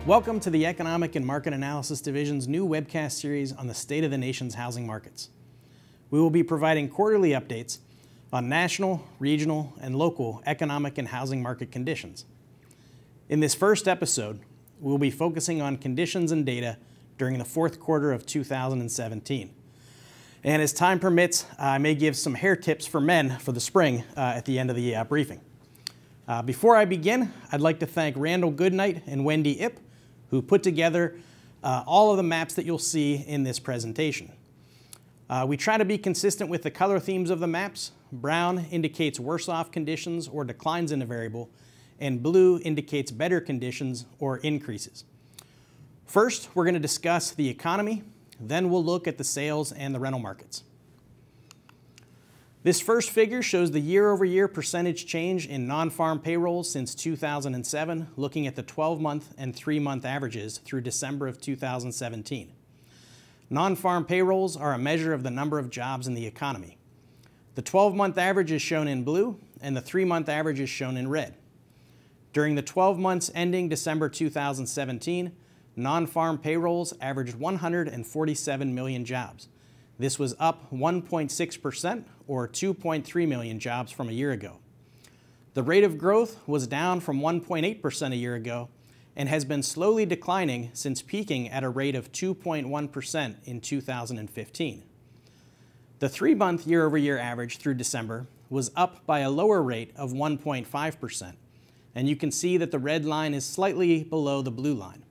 Welcome to the Economic and Market Analysis Division's new webcast series on the state of the nation's housing markets. We will be providing quarterly updates on national, regional, and local economic and housing market conditions. In this first episode, we will be focusing on conditions and data during the fourth quarter of 2017. And as time permits, I may give some hair tips for men for the spring at the end of the briefing. Before I begin, I'd like to thank Randall Goodnight and Wendy Ip, who put together all of the maps that you'll see in this presentation. We try to be consistent with the color themes of the maps. Brown indicates worse off conditions or declines in a variable, and blue indicates better conditions or increases. First, we're going to discuss the economy, then we'll look at the sales and the rental markets. This first figure shows the year-over-year percentage change in non-farm payrolls since 2007, looking at the 12-month and 3-month averages through December of 2017. Non-farm payrolls are a measure of the number of jobs in the economy. The 12-month average is shown in blue, and the 3-month average is shown in red. During the 12 months ending December 2017, non-farm payrolls averaged 147 million jobs. This was up 1.6%, or 2.3 million jobs from a year ago. The rate of growth was down from 1.8% a year ago and has been slowly declining since peaking at a rate of 2.1% in 2015. The 3-month year-over-year average through December was up by a lower rate of 1.5%, and you can see that the red line is slightly below the blue line.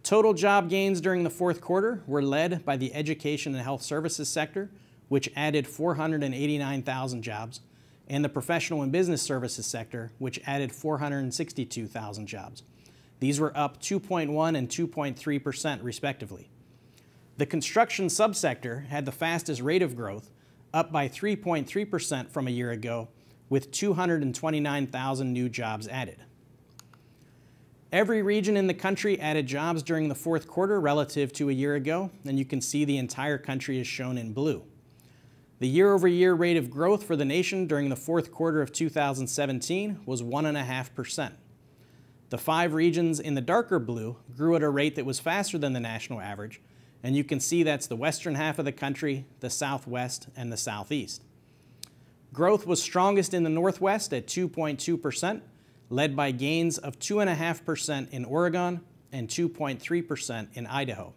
Total job gains during the fourth quarter were led by the education and health services sector, which added 489,000 jobs, and the professional and business services sector, which added 462,000 jobs. These were up 2.1% and 2.3% respectively. The construction subsector had the fastest rate of growth, up by 3.3% from a year ago, with 229,000 new jobs added. Every region in the country added jobs during the fourth quarter relative to a year ago, and you can see the entire country is shown in blue. The year-over-year rate of growth for the nation during the fourth quarter of 2017 was 1.5%. The 5 regions in the darker blue grew at a rate that was faster than the national average, and you can see that's the western half of the country, the southwest, and the southeast. Growth was strongest in the northwest at 2.2%, led by gains of 2.5% in Oregon and 2.3% in Idaho.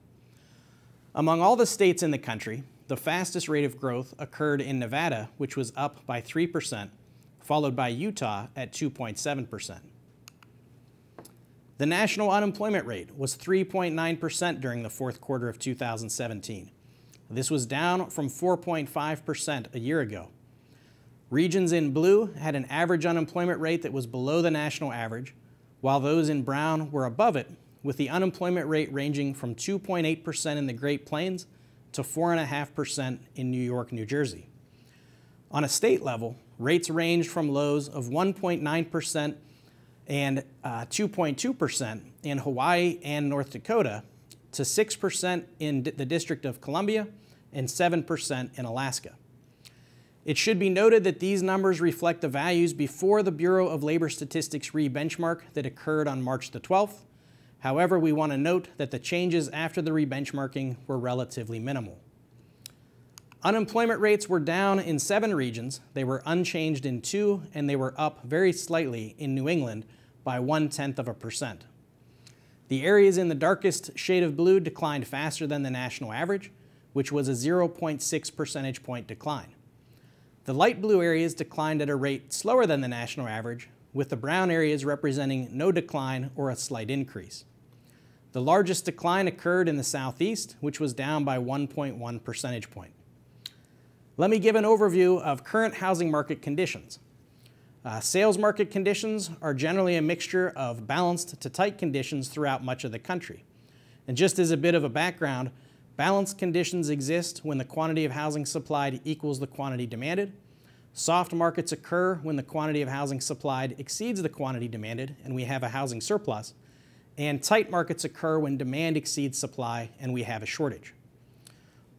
Among all the states in the country, the fastest rate of growth occurred in Nevada, which was up by 3%, followed by Utah at 2.7%. The national unemployment rate was 3.9% during the fourth quarter of 2017. This was down from 4.5% a year ago. Regions in blue had an average unemployment rate that was below the national average, while those in brown were above it, with the unemployment rate ranging from 2.8% in the Great Plains to 4.5% in New York, New Jersey. On a state level, rates ranged from lows of 1.9% and 2.2% in Hawaii and North Dakota to 6% in the District of Columbia and 7% in Alaska. It should be noted that these numbers reflect the values before the Bureau of Labor Statistics re-benchmark that occurred on March the 12th. However, we want to note that the changes after the re-benchmarking were relatively minimal. Unemployment rates were down in 7 regions, they were unchanged in 2, and they were up very slightly in New England by 0.1%. The areas in the darkest shade of blue declined faster than the national average, which was a 0.6 percentage point decline. The light blue areas declined at a rate slower than the national average, with the brown areas representing no decline or a slight increase. The largest decline occurred in the southeast, which was down by 1.1 percentage point. Let me give an overview of current housing market conditions. Sales market conditions are generally a mixture of balanced to tight conditions throughout much of the country. And just as a bit of a background, balanced conditions exist when the quantity of housing supplied equals the quantity demanded. Soft markets occur when the quantity of housing supplied exceeds the quantity demanded and we have a housing surplus. And tight markets occur when demand exceeds supply and we have a shortage.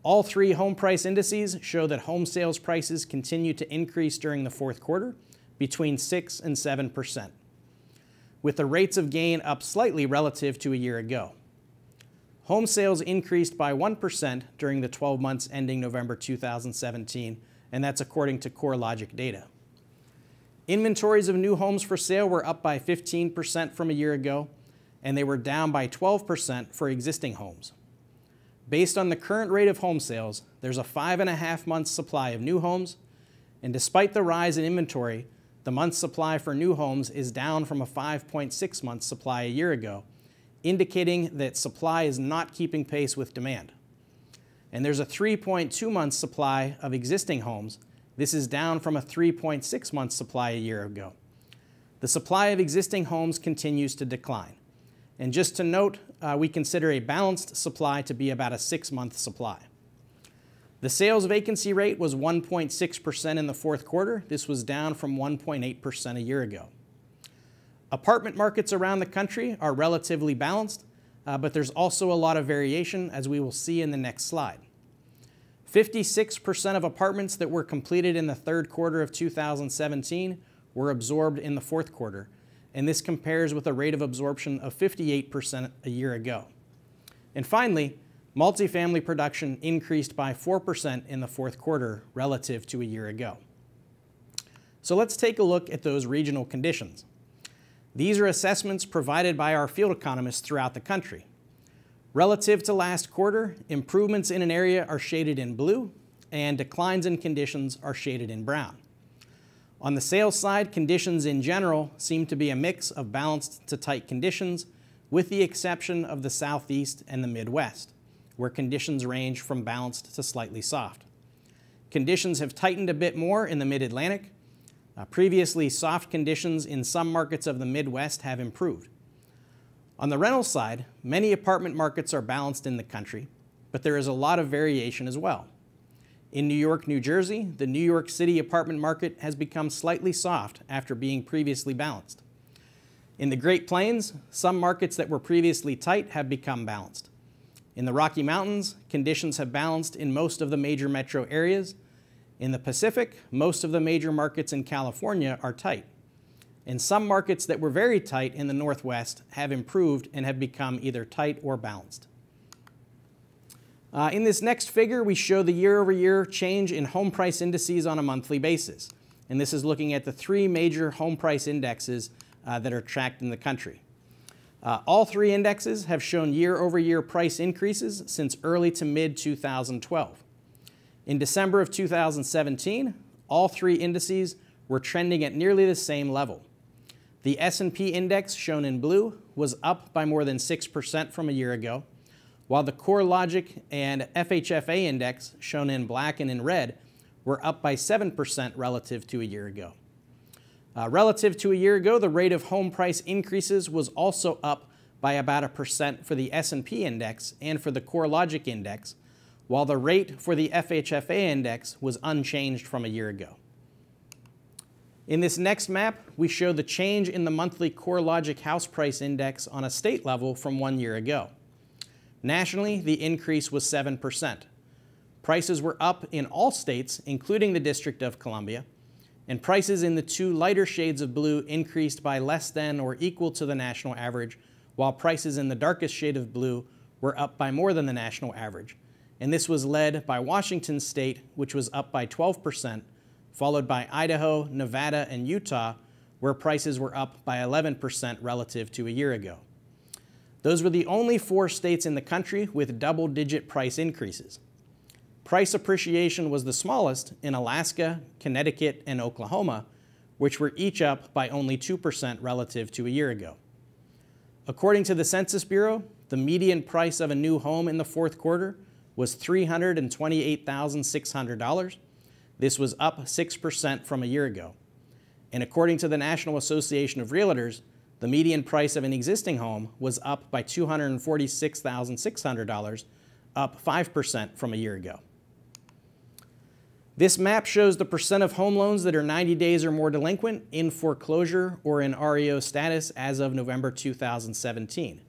All 3 home price indices show that home sales prices continue to increase during the fourth quarter, between 6 and 7%. with the rates of gain up slightly relative to a year ago. Home sales increased by 1% during the 12 months ending November 2017, and that's according to CoreLogic data. Inventories of new homes for sale were up by 15% from a year ago, and they were down by 12% for existing homes. Based on the current rate of home sales, there's a 5.5 months supply of new homes, and despite the rise in inventory, the month's supply for new homes is down from a 5.6 month supply a year ago, indicating that supply is not keeping pace with demand. And there's a 3.2 month supply of existing homes. This is down from a 3.6 month supply a year ago. The supply of existing homes continues to decline. And just to note, we consider a balanced supply to be about a 6-month supply. The sales vacancy rate was 1.6% in the fourth quarter. This was down from 1.8% a year ago. Apartment markets around the country are relatively balanced, but there's also a lot of variation, as we will see in the next slide. 56% of apartments that were completed in the third quarter of 2017 were absorbed in the fourth quarter, and this compares with a rate of absorption of 58% a year ago. And finally, multifamily production increased by 4% in the fourth quarter relative to a year ago. So let's take a look at those regional conditions. These are assessments provided by our field economists throughout the country. Relative to last quarter, improvements in an area are shaded in blue, and declines in conditions are shaded in brown. On the sales side, conditions in general seem to be a mix of balanced to tight conditions, with the exception of the Southeast and the Midwest, where conditions range from balanced to slightly soft. Conditions have tightened a bit more in the Mid-Atlantic. Previously soft conditions in some markets of the Midwest have improved. On the rental side, many apartment markets are balanced in the country, but there is a lot of variation as well. In New York, New Jersey, the New York City apartment market has become slightly soft after being previously balanced. In the Great Plains, some markets that were previously tight have become balanced. In the Rocky Mountains, conditions have balanced in most of the major metro areas. In the Pacific, most of the major markets in California are tight. And some markets that were very tight in the Northwest have improved and have become either tight or balanced. In this next figure, we show the year-over-year change in home price indices on a monthly basis. And this is looking at the 3 major home price indexes that are tracked in the country. All 3 indexes have shown year-over-year price increases since early to mid-2012. In December of 2017, all 3 indices were trending at nearly the same level. The S&P index, shown in blue, was up by more than 6% from a year ago, while the CoreLogic and FHFA index, shown in black and in red, were up by 7% relative to a year ago. Relative to a year ago, the rate of home price increases was also up by about 1% for the S&P index and for the CoreLogic index, while the rate for the FHFA index was unchanged from a year ago. In this next map, we show the change in the monthly CoreLogic house price index on a state level from 1 year ago. Nationally, the increase was 7%. Prices were up in all states, including the District of Columbia, and prices in the 2 lighter shades of blue increased by less than or equal to the national average, while prices in the darkest shade of blue were up by more than the national average. And this was led by Washington State, which was up by 12%, followed by Idaho, Nevada, and Utah, where prices were up by 11% relative to a year ago. Those were the only 4 states in the country with double-digit price increases. Price appreciation was the smallest in Alaska, Connecticut, and Oklahoma, which were each up by only 2% relative to a year ago. According to the Census Bureau, the median price of a new home in the fourth quarter was $328,600. This was up 6% from a year ago. And according to the National Association of Realtors, the median price of an existing home was up by $246,600, up 5% from a year ago. This map shows the percent of home loans that are 90 days or more delinquent, in foreclosure, or in REO status as of November 2017.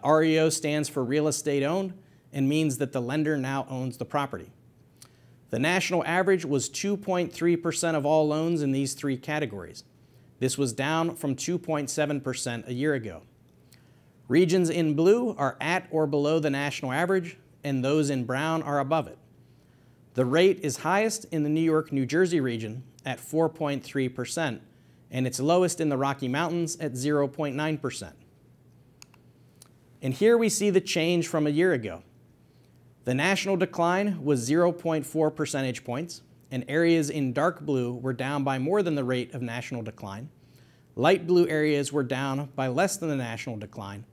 REO stands for real estate owned and means that the lender now owns the property. The national average was 2.3% of all loans in these 3 categories. This was down from 2.7% a year ago. Regions in blue are at or below the national average, and those in brown are above it. The rate is highest in the New York, New Jersey region at 4.3%, and it's lowest in the Rocky Mountains at 0.9%. And here we see the change from a year ago. The national decline was 0.4 percentage points, and areas in dark blue were down by more than the rate of national decline. Light blue areas were down by less than the national decline,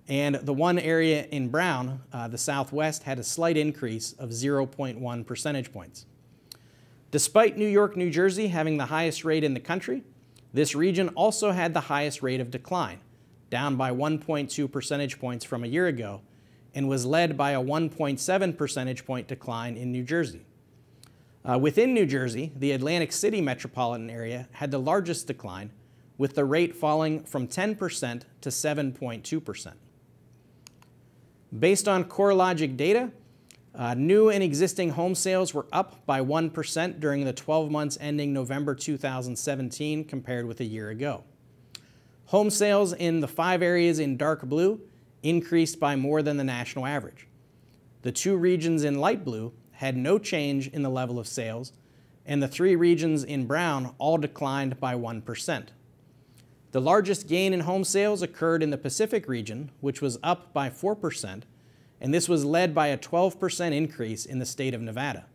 and the one area in brown, the Southwest, had a slight increase of 0.1 percentage points. Despite New York, New Jersey having the highest rate in the country, this region also had the highest rate of decline, down by 1.2 percentage points from a year ago, and was led by a 1.7 percentage point decline in New Jersey. Within New Jersey, the Atlantic City metropolitan area had the largest decline, with the rate falling from 10% to 7.2%. Based on CoreLogic data, new and existing home sales were up by 1% during the 12 months ending November 2017 compared with a year ago. Home sales in the 5 areas in dark blue increased by more than the national average. The 2 regions in light blue had no change in the level of sales, and the 3 regions in brown all declined by 1%. The largest gain in home sales occurred in the Pacific region, which was up by 4%, and this was led by a 12% increase in the state of Nevada,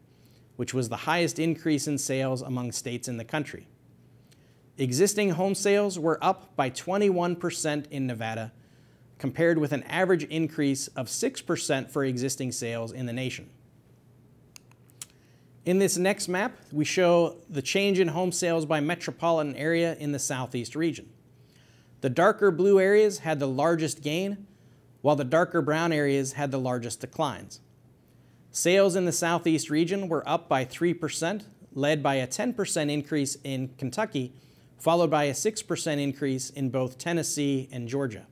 which was the highest increase in sales among states in the country. Existing home sales were up by 21% in Nevada, compared with an average increase of 6% for existing sales in the nation. In this next map, we show the change in home sales by metropolitan area in the Southeast region. The darker blue areas had the largest gain, while the darker brown areas had the largest declines. Sales in the Southeast region were up by 3%, led by a 10% increase in Kentucky, followed by a 6% increase in both Tennessee and Georgia.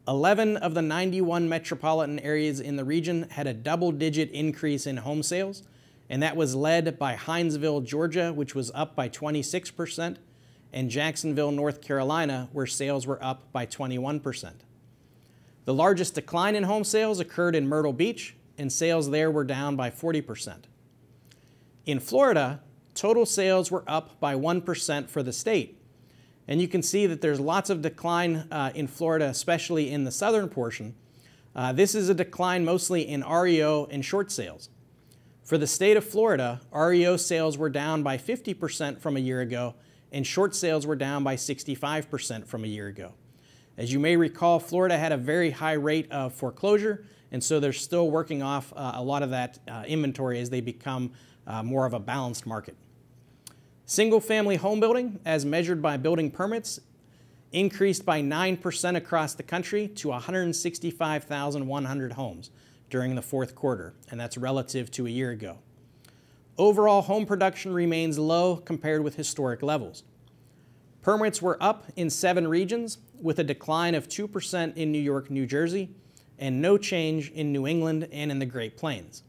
11 of the 91 metropolitan areas in the region had a double-digit increase in home sales, and that was led by Hinesville, Georgia, which was up by 26%, and Jacksonville, North Carolina, where sales were up by 21%. The largest decline in home sales occurred in Myrtle Beach, and sales there were down by 40%. In Florida, total sales were up by 1% for the state, and you can see that there's lots of decline in Florida, especially in the southern portion. This is a decline mostly in REO and short sales. For the state of Florida, REO sales were down by 50% from a year ago, and short sales were down by 65% from a year ago. As you may recall, Florida had a very high rate of foreclosure, and so they're still working off a lot of that inventory as they become more of a balanced market. Single-family home building, as measured by building permits, increased by 9% across the country to 165,100 homes during the fourth quarter, and that's relative to a year ago. Overall home production remains low compared with historic levels. Permits were up in 7 regions, with a decline of 2% in New York, New Jersey, and no change in New England and in the Great Plains.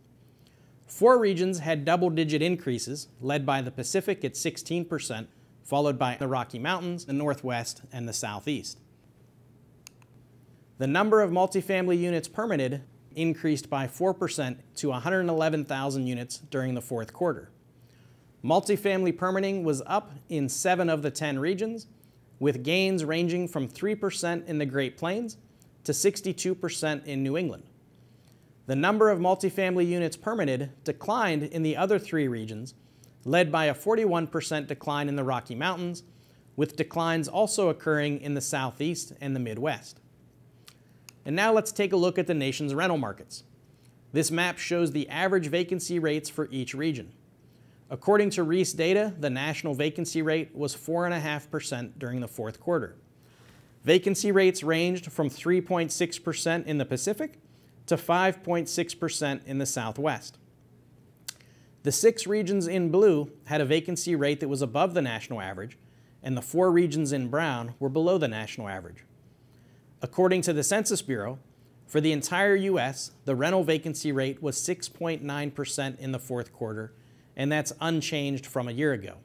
4 regions had double-digit increases, led by the Pacific at 16%, followed by the Rocky Mountains, the Northwest, and the Southeast. The number of multifamily units permitted increased by 4% to 111,000 units during the fourth quarter. Multifamily permitting was up in 7 of the 10 regions, with gains ranging from 3% in the Great Plains to 62% in New England. The number of multifamily units permitted declined in the other 3 regions, led by a 41% decline in the Rocky Mountains, with declines also occurring in the Southeast and the Midwest. And now let's take a look at the nation's rental markets. This map shows the average vacancy rates for each region. According to Reese data, the national vacancy rate was 4.5% during the fourth quarter. Vacancy rates ranged from 3.6% in the Pacific to 5.6% in the Southwest. The 6 regions in blue had a vacancy rate that was above the national average, and the 4 regions in brown were below the national average. According to the Census Bureau, for the entire U.S., the rental vacancy rate was 6.9% in the fourth quarter, and that's unchanged from a year ago.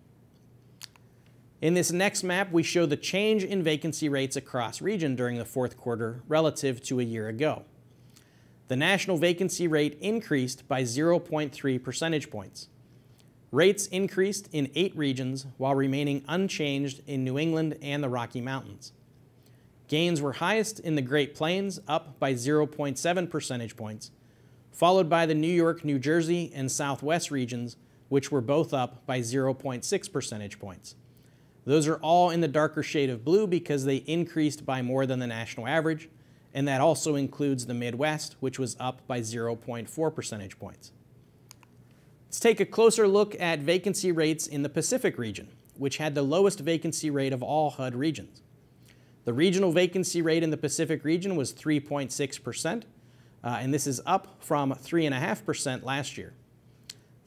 In this next map, we show the change in vacancy rates across region during the fourth quarter relative to a year ago. The national vacancy rate increased by 0.3 percentage points. Rates increased in 8 regions while remaining unchanged in New England and the Rocky Mountains. Gains were highest in the Great Plains, up by 0.7 percentage points, followed by the New York, New Jersey, and Southwest regions, which were both up by 0.6 percentage points. Those are all in the darker shade of blue because they increased by more than the national average, and that also includes the Midwest, which was up by 0.4 percentage points. Let's take a closer look at vacancy rates in the Pacific region, which had the lowest vacancy rate of all HUD regions. The regional vacancy rate in the Pacific region was 3.6%, and this is up from 3.5% last year.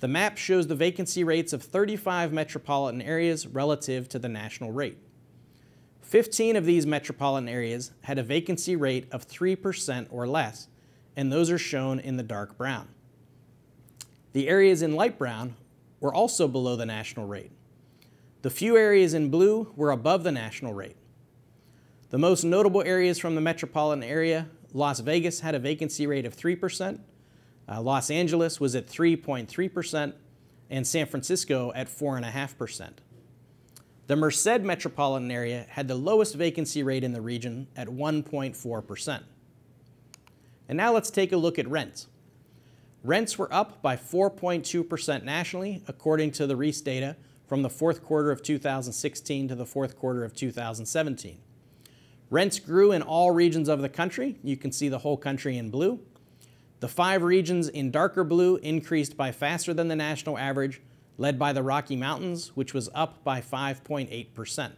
The map shows the vacancy rates of 35 metropolitan areas relative to the national rate. 15 of these metropolitan areas had a vacancy rate of 3% or less, and those are shown in the dark brown. The areas in light brown were also below the national rate. The few areas in blue were above the national rate. The most notable areas from the metropolitan area: Las Vegas had a vacancy rate of 3%, Los Angeles was at 3.3%, and San Francisco at 4.5%. The Merced metropolitan area had the lowest vacancy rate in the region at 1.4%. And now let's take a look at rents. Rents were up by 4.2% nationally, according to the REIS data from the fourth quarter of 2016 to the fourth quarter of 2017. Rents grew in all regions of the country. You can see the whole country in blue. The 5 regions in darker blue increased by faster than the national average, led by the Rocky Mountains, which was up by 5.8%.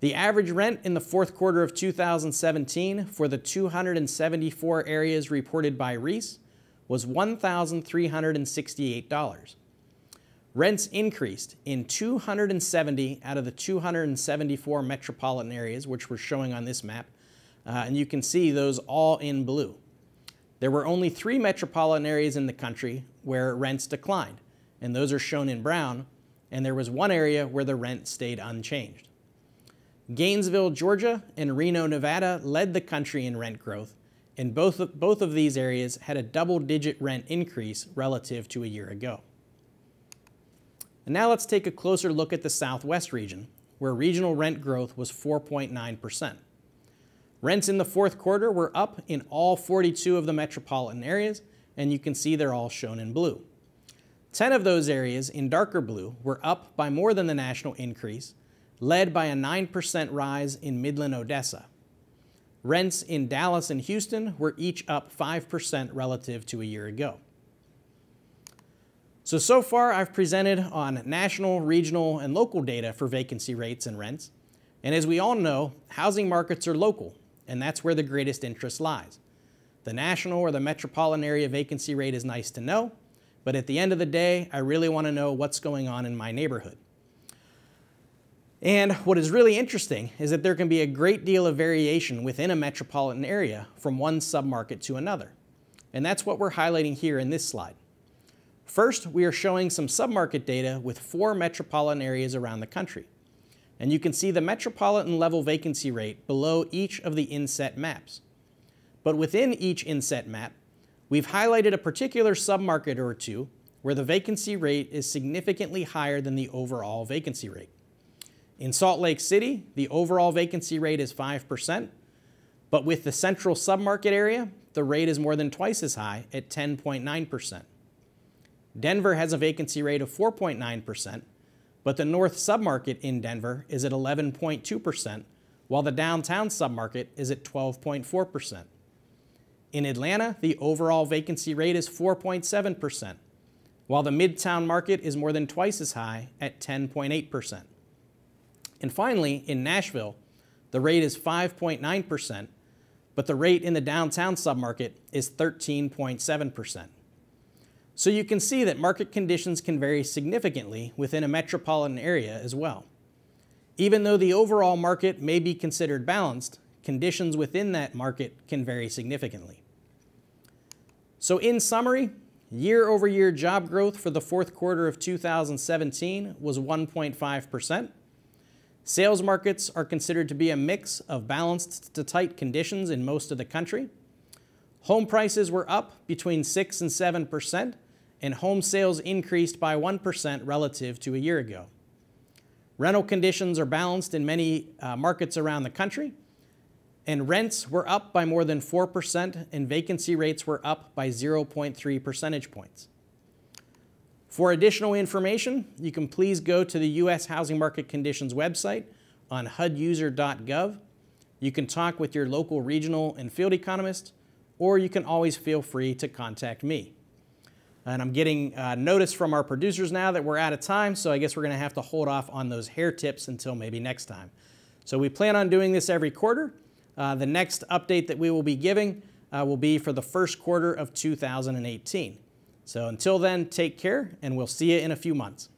The average rent in the fourth quarter of 2017 for the 274 areas reported by REIS was $1,368. Rents increased in 270 out of the 274 metropolitan areas, which we're showing on this map, and you can see those all in blue. There were only 3 metropolitan areas in the country where rents declined, and those are shown in brown, and there was 1 area where the rent stayed unchanged. Gainesville, Georgia, and Reno, Nevada led the country in rent growth, and both of these areas had a double-digit rent increase relative to a year ago. And now let's take a closer look at the Southwest region, where regional rent growth was 4.9%. Rents in the fourth quarter were up in all 42 of the metropolitan areas, and you can see they're all shown in blue. 10 of those areas in darker blue were up by more than the national increase, led by a 9% rise in Midland, Odessa. Rents in Dallas and Houston were each up 5% relative to a year ago. So far I've presented on national, regional, and local data for vacancy rates and rents. And as we all know, housing markets are local, and that's where the greatest interest lies. The national or the metropolitan area vacancy rate is nice to know, but at the end of the day, I really want to know what's going on in my neighborhood. And what is really interesting is that there can be a great deal of variation within a metropolitan area from one submarket to another. And that's what we're highlighting here in this slide. First, we are showing some submarket data with 4 metropolitan areas around the country. And you can see the metropolitan level vacancy rate below each of the inset maps. But within each inset map, we've highlighted a particular submarket or two where the vacancy rate is significantly higher than the overall vacancy rate. In Salt Lake City, the overall vacancy rate is 5%, but with the central submarket area, the rate is more than twice as high at 10.9%. Denver has a vacancy rate of 4.9%, but the north submarket in Denver is at 11.2%, while the downtown submarket is at 12.4%. In Atlanta, the overall vacancy rate is 4.7%, while the midtown market is more than twice as high at 10.8%. And finally, in Nashville, the rate is 5.9%, but the rate in the downtown submarket is 13.7%. So you can see that market conditions can vary significantly within a metropolitan area as well. Even though the overall market may be considered balanced, conditions within that market can vary significantly. So in summary, Year-over-year job growth for the fourth quarter of 2017 was 1.5%. Sales markets are considered to be a mix of balanced to tight conditions in most of the country. Home prices were up between 6 and 7%, and home sales increased by 1% relative to a year ago. Rental conditions are balanced in many markets around the country, and rents were up by more than 4%, and vacancy rates were up by 0.3 percentage points. For additional information, you can please go to the U.S. Housing Market Conditions website on huduser.gov. You can talk with your local regional and field economist, or you can always feel free to contact me. And I'm getting notice from our producers now that we're out of time, so I guess we're going to have to hold off on those hair tips until maybe next time. So we plan on doing this every quarter. The next update that we will be giving will be for the first quarter of 2018. So until then, take care, and we'll see you in a few months.